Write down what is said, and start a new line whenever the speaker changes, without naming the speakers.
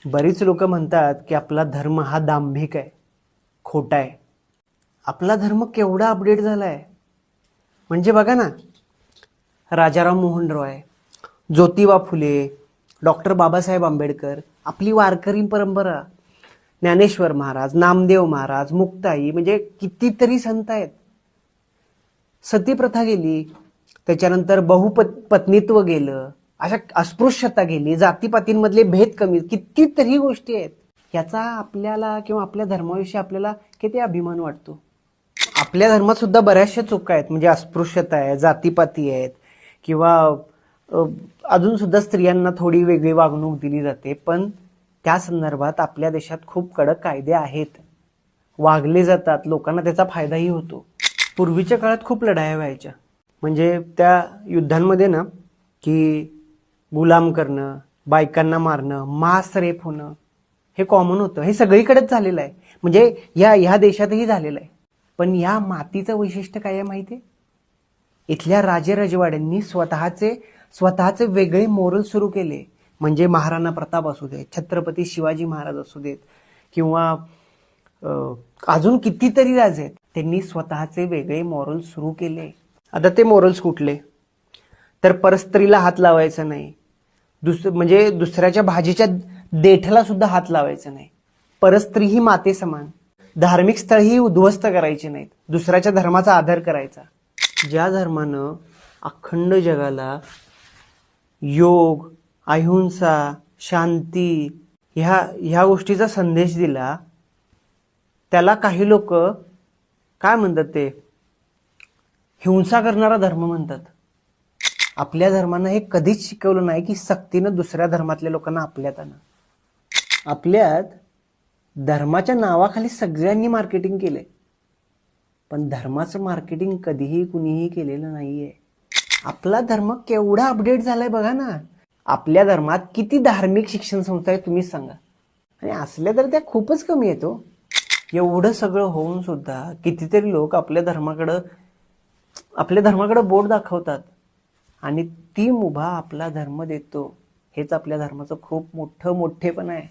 बरीच लोक म्हणतात की आपला धर्म हा दांभिक आहे, खोटा आहे. आपला धर्म केवढा अपडेट झालाय. म्हणजे बघा ना, राजाराम मोहन रॉय, ज्योतिबा फुले, डॉक्टर बाबासाहेब आंबेडकर, आपली वारकरी परंपरा, ज्ञानेश्वर महाराज, नामदेव महाराज, मुक्ताई, म्हणजे कितीतरी संत आहेत. सतीप्रथा गेली, त्याच्यानंतर बहुपत्नीत्व गेलं, अशा अस्पृश्यता गेली, जातीपातींमधले भेद कमी, कितीतरी गोष्टी आहेत. याचा आपल्याला किंवा आपल्या धर्माविषयी आपल्याला किती अभिमान वाटतो. आपल्या धर्मात सुद्धा बऱ्याचशा चुका आहेत, म्हणजे अस्पृश्यता आहे, जातीपाती आहेत, किंवा अजून सुद्धा स्त्रियांना थोडी वेगळी वागणूक दिली जाते. पण त्या संदर्भात आपल्या देशात खूप कडक कायदे आहेत, वागले जातात, लोकांना त्याचा फायदाही होतो. पूर्वीच्या काळात खूप लढाया व्हायच्या, म्हणजे त्या युद्धांमध्ये ना, की गुलाम करणं, बायकांना मारणं, मास रेप होणं, हे कॉमन होतं. हे सगळीकडेच झालेलं आहे, म्हणजे ह्या देशातही झालेलं आहे. पण या मातीचं वैशिष्ट्य काय आहे माहिती आहे? इथल्या राजेरजवाड्यांनी स्वतःचे वेगळे मोरल सुरू केले. म्हणजे महाराणा प्रताप असू देत, छत्रपती शिवाजी महाराज असू देत, किंवा अजून कितीतरी राजे आहेत, त्यांनी स्वतःचे वेगळे मॉरल सुरू केले. आता ते मॉरल्स कुठले? तर परस्त्रीला हात लावायचा नाही, म्हणजे दुसऱ्याच्या भाजीच्या देठाला सुद्धा हात लावायचा नाही, परस्त्री ही माते समान, धार्मिक स्थळही उद्ध्वस्त करायची नाहीत, दुसऱ्याच्या धर्माचा आदर करायचा. ज्या धर्मानं अखंड जगाला योग, अहिंसा, शांती ह्या गोष्टीचा संदेश दिला, त्याला काही लोक काय म्हणतात, ते हिंसा करणारा धर्म म्हणतात. आपल्या धर्मानं हे कधीच शिकवलं नाही की सक्तीनं दुसऱ्या धर्मातल्या लोकांना आपल्यात आणा. आपल्यात धर्माच्या नावाखाली सगळ्यांनी मार्केटिंग केलंय, पण धर्माचं मार्केटिंग कधीही कुणीही केलेलं नाहीये. आपला धर्म केवढा अपडेट झालाय बघा ना. आपल्या धर्मात किती धार्मिक शिक्षण संस्था आहे तुम्हीच सांगा, आणि असल्या तर त्या खूपच कमी येतो. एवढं सगळं होऊन सुद्धा कितीतरी लोक आपल्या धर्माकडे बोट दाखवतात, आणि ती मुभा आपला धर्म देतो. हेच आपल्या धर्माचं खूप मोठेपण आहे.